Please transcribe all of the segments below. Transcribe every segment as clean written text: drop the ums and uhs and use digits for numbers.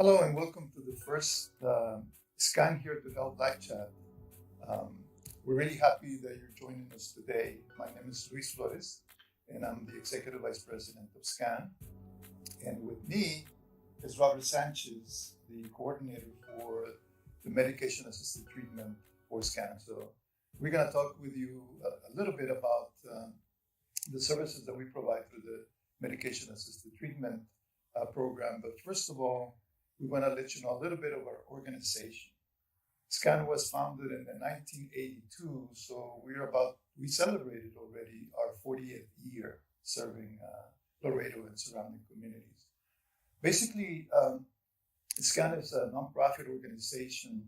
Hello and welcome to the first Scan Here to Help live chat. Um, we're really happy that you're joining us today. My name is Luis Flores and I'm the Executive Vice President of SCAN. And with me is Robert Sanchez, the coordinator for the medication assisted treatment for SCAN. So we're going to talk with you a little bit about the services that we provide through the medication assisted treatment program. But first of all, we want to let you know a little bit of our organization. SCAN was founded in 1982, so we celebrated already our 40th year serving Laredo and surrounding communities. Basically, SCAN is a nonprofit organization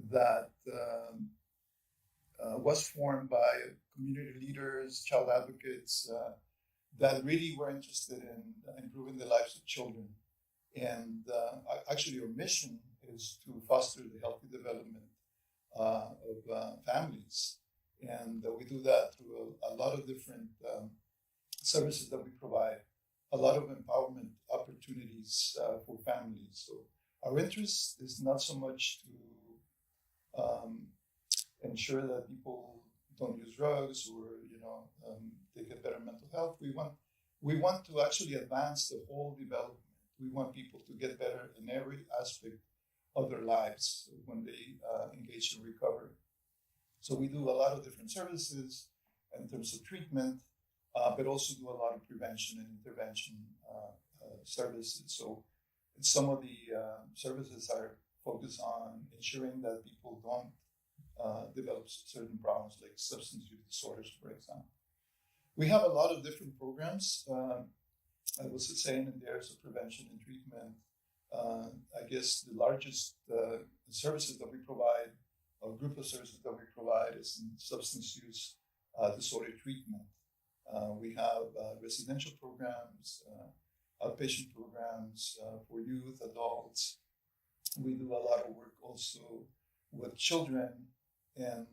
that was formed by community leaders, child advocates that really were interested in improving the lives of children. And actually, our mission is to foster the healthy development of families. And we do that through a lot of different services that we provide, a lot of empowerment opportunities for families. So our interest is not so much to ensure that people don't use drugs or they get better mental health. We want to actually advance the whole development. We want people to get better in every aspect of their lives when they engage in recovery. So we do a lot of different services in terms of treatment, but also do a lot of prevention and intervention services. So some of the services are focused on ensuring that people don't develop certain problems like substance use disorders, for example. We have a lot of different programs. I was saying in there, so prevention and treatment. I guess the largest services that we provide, or group of services that we provide, is in substance use disorder treatment. We have residential programs, outpatient programs for youth, adults. We do a lot of work also with children, and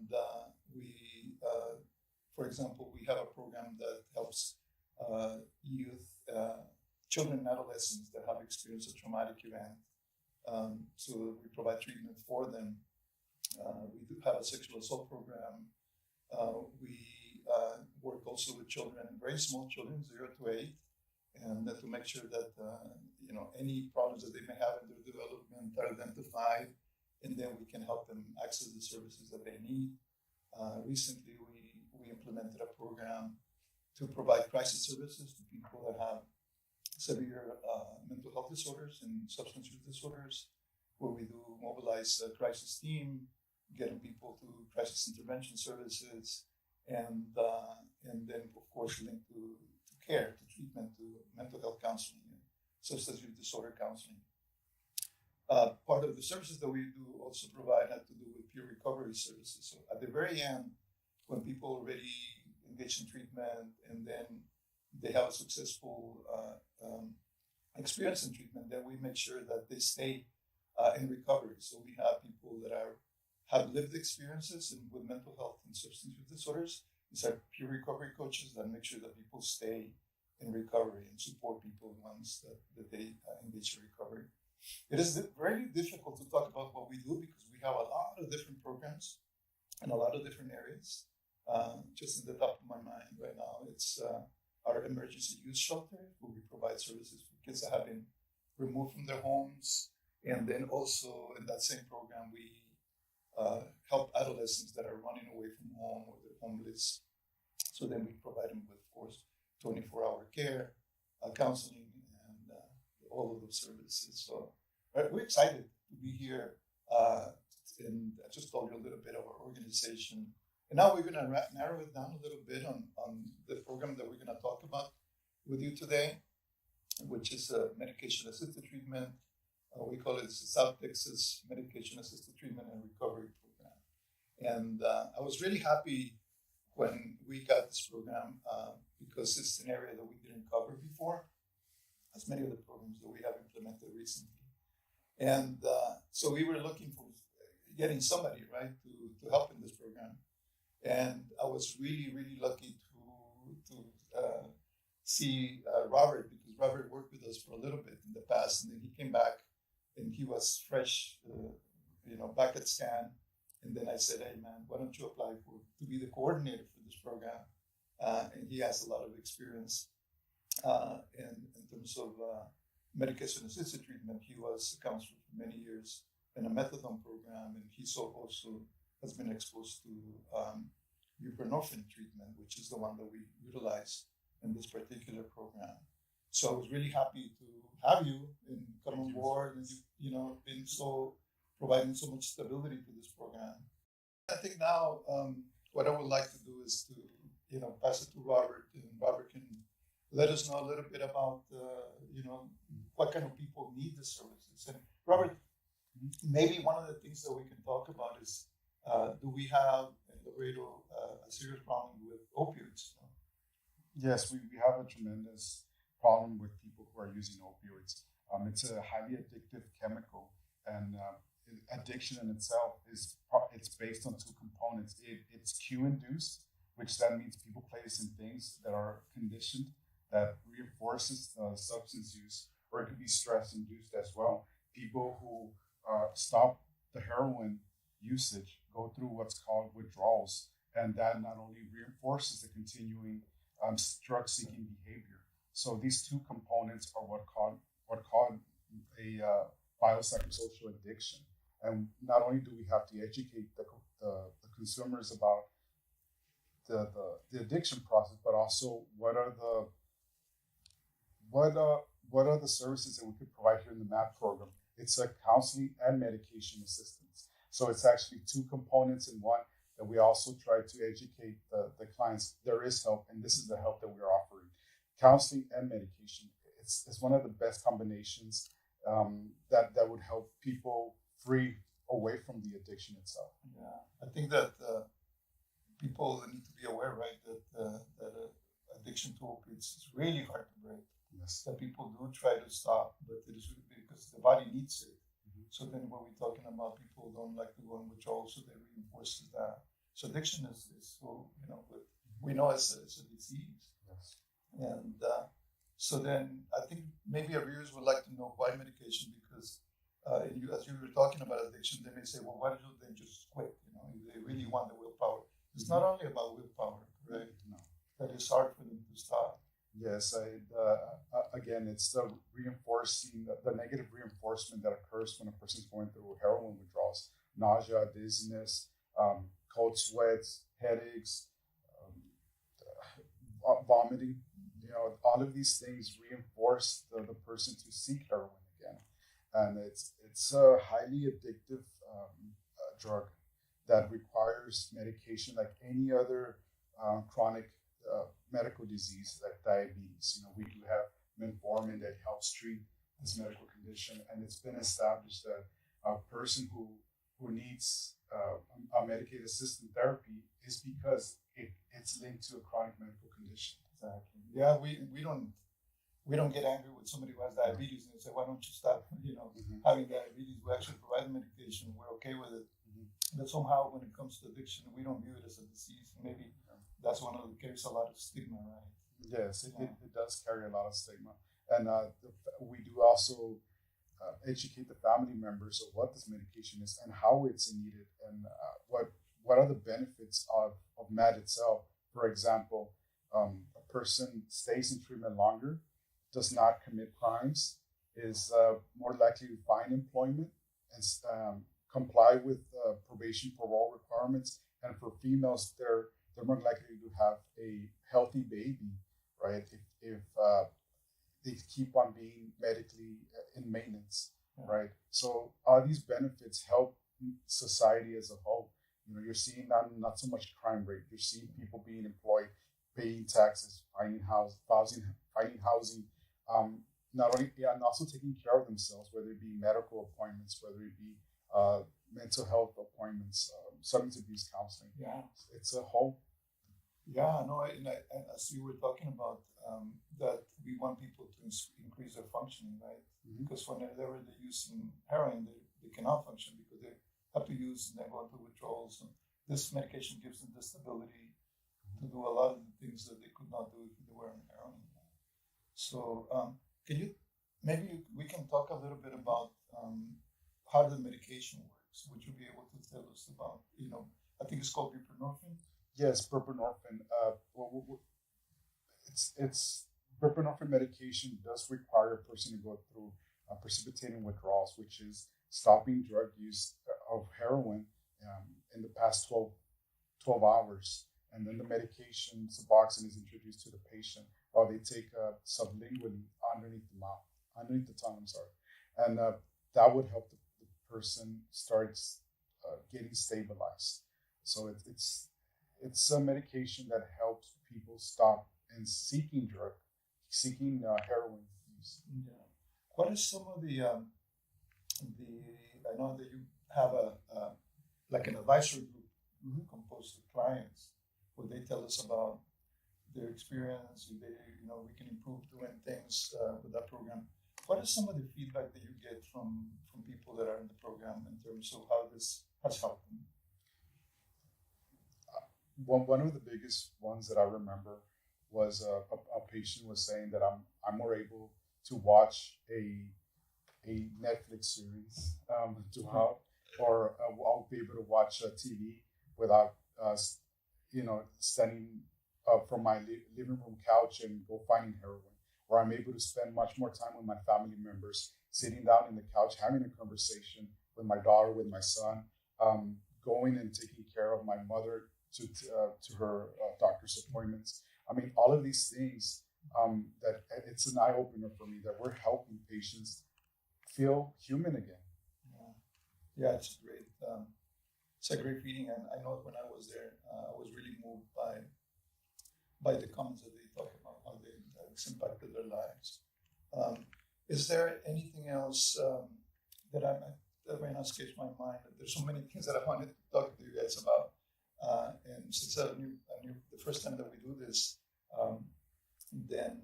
for example, we have a program that helps youth, children and adolescents that have experienced a traumatic event. So we provide treatment for them. We do have a sexual assault program. We work also with children, very small children, 0 to 8, and to make sure that any problems that they may have in their development are identified, and then we can help them access the services that they need. Recently, we implemented a program to provide crisis services to people that have severe mental health disorders and substance use disorders, where we do mobilize a crisis team, getting people to crisis intervention services, and then, of course, linked to care, to treatment, to mental health counseling, and substance use disorder counseling. Part of the services that we do also provide have to do with peer recovery services. So at the very end, when people already engage in treatment and then they have a successful experience in treatment, then we make sure that they stay in recovery. So we have people that have lived experiences with mental health and substance use disorders. These are peer recovery coaches that make sure that people stay in recovery and support people once that they engage in recovery. It is very difficult to talk about what we do because we have a lot of different programs in a lot of different areas. Just at the top of my mind right now, it's our emergency youth shelter, where we provide services for kids that have been removed from their homes. And then also in that same program, we help adolescents that are running away from home or they're homeless. So then we provide them with, of course, 24-hour care, counseling, and all of those services. So we're excited to be here. And I just told you a little bit of our organization. And now we're going to narrow it down a little bit on the program that we're going to talk about with you today, which is a medication-assisted treatment. We call it the South Texas Medication-Assisted Treatment and Recovery Program. And I was really happy when we got this program because it's an area that we didn't cover before, as many of the programs that we have implemented recently. And so we were looking for getting somebody, right, to help in this program. And I was really, really lucky to see Robert, because Robert worked with us for a little bit in the past, and then he came back and he was fresh, back at SCAN. And then I said, hey, man, why don't you apply to be the coordinator for this program? And he has a lot of experience in terms of medication-assisted treatment. He was a counselor for many years in a methadone program, and he also has been exposed to buprenorphine treatment, which is the one that we utilize in this particular program. So I was really happy to have you and come on board, and been providing so much stability to this program. I think now what I would like to do is to pass it to Robert, and Robert can let us know a little bit about what kind of people need the services. And Robert, maybe one of the things that we can talk about is do we have in Laredo a serious problem with opioids? Yes, we have a tremendous problem with people who are using opioids. It's a highly addictive chemical, and addiction in itself it's based on two components. It's cue-induced, which that means people placing things that are conditioned that reinforces substance use, or it could be stress-induced as well. People who stop the heroin usage go through what's called withdrawals, and that not only reinforces the continuing drug-seeking behavior. So these two components are what called a biopsychosocial addiction. And not only do we have to educate the consumers about the addiction process, but also what are the services that we could provide here in the MAP program. It's a counseling and medication assistance. So it's actually two components in one, that we also try to educate the clients. There is help, and this is the help that we're offering. Counseling and medication. It's one of the best combinations that would help people free away from the addiction itself. Yeah, I think that people need to be aware, right, that addiction to opiates is really hard to break. Yes. That people do try to stop, but it is because the body needs it. Mm-hmm. So then when we're talking about people don't like to go in withdrawal, so that reinforces that. So addiction is so, we know it's a disease. Yes. And so then I think maybe our viewers would like to know why medication, because as you were talking about addiction, they may say, well, why don't they just quit? If they really want the willpower. It's not only about willpower, right? No. That it's hard for them to stop. Yes, again, it's the reinforcing, the negative reinforcement that occurs when a person's going through heroin withdrawals: nausea, dizziness, cold sweats, headaches, vomiting. All of these things reinforce the person to seek heroin again, and it's a highly addictive drug that requires medication like any other chronic medical disease like diabetes. We do have metformin that helps treat this medical condition, and it's been established that a person who needs a medicated assisted therapy is because it's linked to a chronic medical condition. Exactly. Yeah, we don't get angry with somebody who has diabetes and say, why don't you stop having diabetes? We actually provide medication. We're okay with it. Mm-hmm. But somehow when it comes to addiction, we don't view it as a disease. Maybe that's one of the carries a lot of stigma, right? Yes, it does carry a lot of stigma. And we do also educate the family members of what this medication is and how it's needed, and what are the benefits of MAD itself. For example, a person stays in treatment longer, does not commit crimes, is more likely to find employment, and comply with probation parole requirements. And for females, they're more likely to have a healthy baby, right? If they keep on being medically in maintenance, right? So all these benefits help society as a whole. You're seeing not so much crime rate. You're seeing people being employed, paying taxes, finding housing. Not only, and also taking care of themselves, whether it be medical appointments, whether it be mental health appointments, substance abuse counseling. Yeah, it's a whole. Yeah, no, and as you were talking about, that we want people to increase their functioning, right? Mm-hmm. Because whenever they're using heroin, they cannot function because they have to use and they go into withdrawals. And this medication gives them the stability to do a lot of the things that they could not do if they were on heroin. So, can you maybe we can talk a little bit about how the medication works. Would you be able to tell us about, I think it's called buprenorphine? Yes, buprenorphine. It's buprenorphine medication does require a person to go through precipitating withdrawals, which is stopping drug use of heroin in the past 12 hours. And then the medication, Suboxone, is introduced to the patient while they take sublingually underneath the mouth, underneath the tongue, I'm sorry. And that would help the person start getting stabilized. So it's a medication that helps people stop and seeking heroin use. Yeah. What is some of I know that you have like an advisory group composed of clients where they tell us about their experience, we can improve doing things with that program. What is some of the feedback that you get from people that are in the program in terms of how this has helped them? One of the biggest ones that I remember was a patient was saying that I'm more able to watch a Netflix series or I'll be able to watch TV without standing up from my living room couch and go finding heroin. Or I'm able to spend much more time with my family members, sitting down in the couch, having a conversation with my daughter, with my son, going and taking care of my mother to her doctor's appointments. I mean, all of these things that it's an eye opener for me that we're helping patients feel human again. Yeah, it's great. It's a great feeling, and I know when I was there, I was really moved by the comments that they talk about how it's impacted their lives. Is there anything else that might not escape my mind? There's so many things that I wanted to talk to you guys about, and since the first time that we do this, then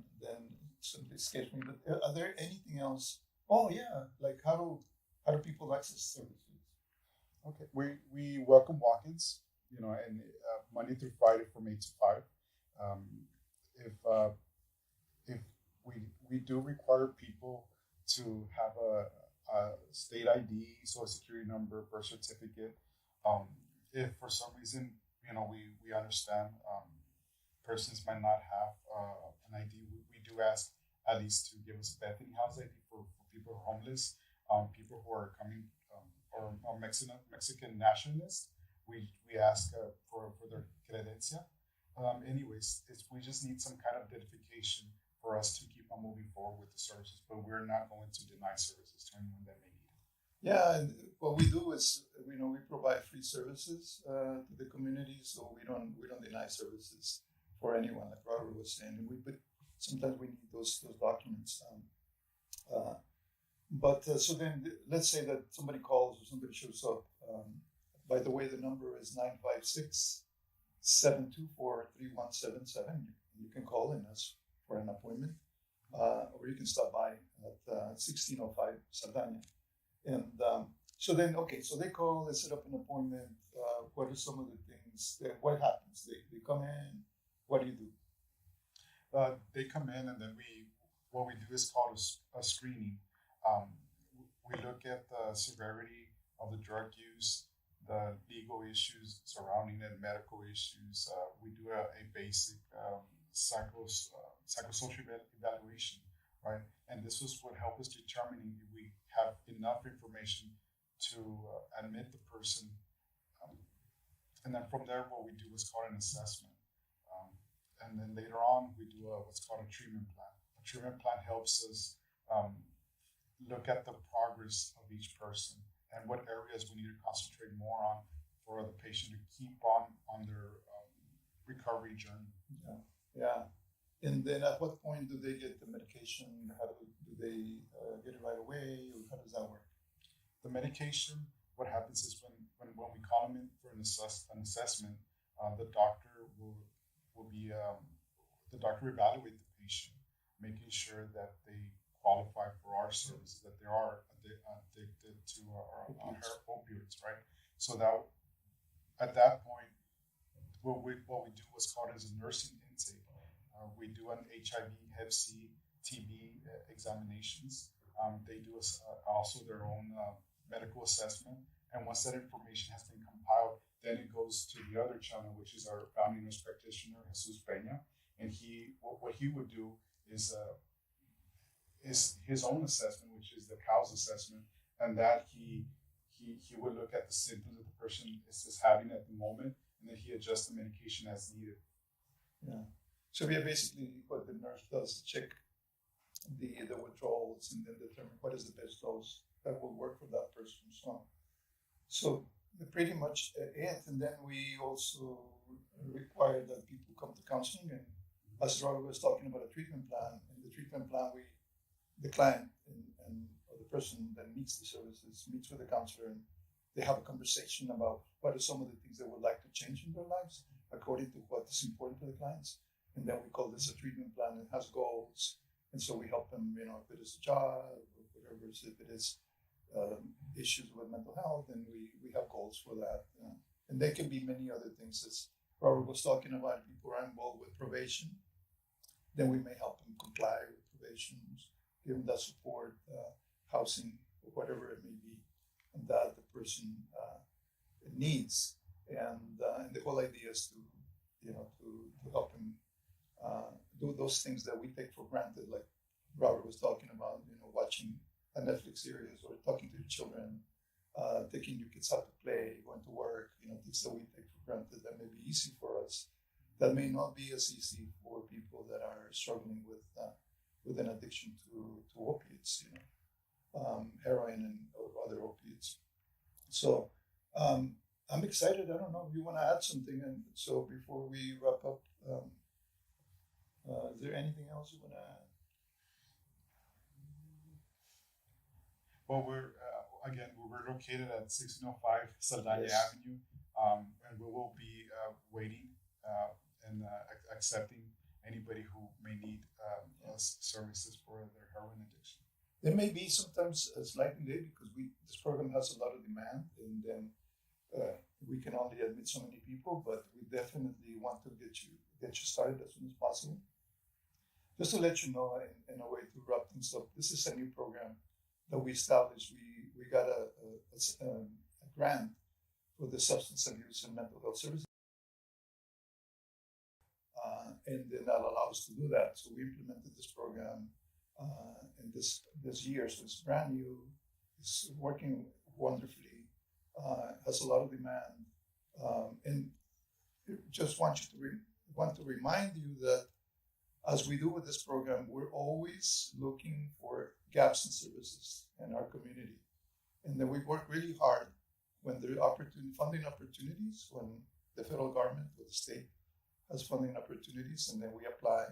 simply escapes me. But are there anything else? Oh yeah, like how do people access services? Okay, we welcome walk-ins, and Monday through Friday from 8 to 5. If we do require people to have a state ID, Social Security number, birth certificate. If for some reason, we understand persons might not have an ID, we do ask at least to give us a Bethany House ID for people who are homeless, people who are coming or Mexican nationalists. We ask for their credencia. Anyways, we just need some kind of identification for us to keep on moving forward with the services, but we're not going to deny services to anyone that may need it. Yeah, and what we do is we provide free services to the community, so we don't deny services for anyone, like Robert was saying. And but sometimes we need those documents. But so then let's say that somebody calls or somebody shows up. By the way, the number is 956-724-3177. You can call in us for an appointment, or you can stop by at 1605 Sardania. And so they call, they set up an appointment. What are some of the things? What happens? They come in. What do you do? They come in, and then what we do is called a screening. We look at the severity of the drug use, the legal issues surrounding it, medical issues. We do a basic psychosocial evaluation, right? And this was what helped us determining if we have enough information to admit the person. And then from there, what we do is called an assessment. And then later on, we do what's called a treatment plan. A treatment plan helps us look at the progress of each person and what areas we need to concentrate more on for the patient to keep on their recovery journey. Yeah. And then at what point do they get the medication? How do they get it right away? Or how does that work? The medication, what happens is when we call them in for an assessment, the doctor will evaluate the patient, making sure that they qualify for our services, that they are addicted to our opioids, right? So that at that point, what we do what's called as a nursing intake. We do an HIV, Hep C TB examinations. They do also their own medical assessment. And once that information has been compiled, then it goes to the other channel, which is our family nurse practitioner, Jesus Peña. And what he would do is his own assessment, which is the COWS assessment, and that he would look at the symptoms that the person is having at the moment, and then he adjusts the medication as needed. Yeah. So we are basically what the nurse does, check the withdrawals and then determine what is the best dose that will work for that person. So pretty much it. And then we also require that people come to counseling. And as Robert was talking about a treatment plan, in the treatment plan, the client and or the person that needs the services meets with the counselor, and they have a conversation about what are some of the things they would like to change in their lives according to what is important to the clients. And then we call this a treatment plan. It has goals. And so we help them, if it is a job or whatever, if it is issues with mental health, and we have goals for that. And there can be many other things. As Robert was talking about, people are involved with probation. Then we may help them comply with probation, give them that support, housing, or whatever it may be, and that the person needs. And the whole idea is to help them do those things that we take for granted, like Robert was talking about, watching a Netflix series or talking to your children, taking your kids out to play, going to work, things that we take for granted that may be easy for us, that may not be as easy for people that are struggling with an addiction to opiates, heroin and or other opiates. So I'm excited. I don't know if you want to add something. And so before we wrap up, is there anything else you want to add? Well, we're located at 1605 Saldaña Avenue, and we will be waiting and accepting anybody who may need services for their heroin addiction. There may be sometimes a slight delay because this program has a lot of demand, and then we can only admit so many people, but we definitely want to get you started as soon as possible. Just to let you know, in a way to wrap things up, this is a new program that we established. We got a grant for the Substance Abuse and Mental Health Services, and then that allows us to do that. So we implemented this program in this year. So it's brand new. It's working wonderfully. Has a lot of demand, and just want to remind you that as we do with this program, we're always looking for gaps in services in our community. And then we work really hard when there are funding opportunities, when the federal government or the state has funding opportunities, and then we apply.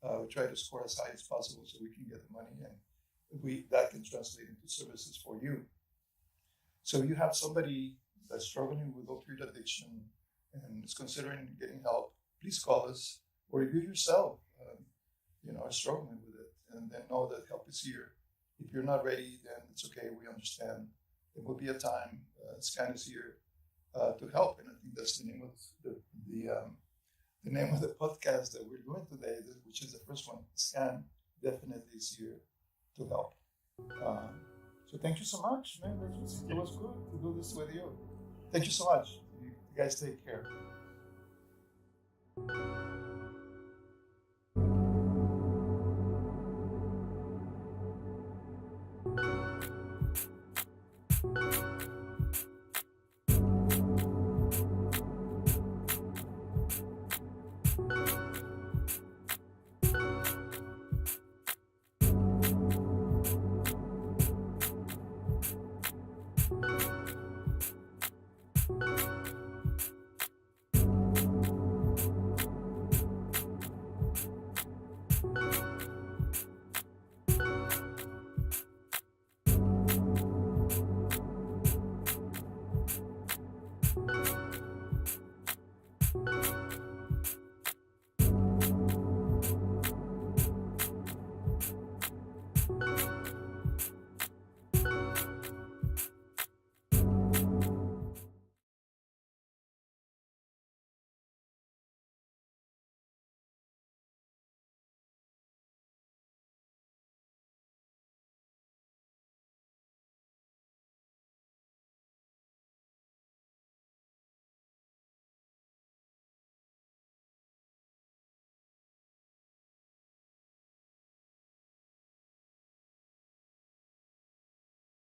We try to score as high as possible so we can get the money, and that can translate into services for you. So you have somebody that's struggling with opioid addiction and is considering getting help, please call us. Or if you yourself, are struggling with it, and then know that help is here. If you're not ready, then it's okay. We understand. There will be a time. SCAN is here to help, and I think that's the name of the name of the podcast that we're doing today, which is the first one. SCAN definitely is here to help. So thank you so much, man. It was good to do this with you. Thank you so much. You guys take care.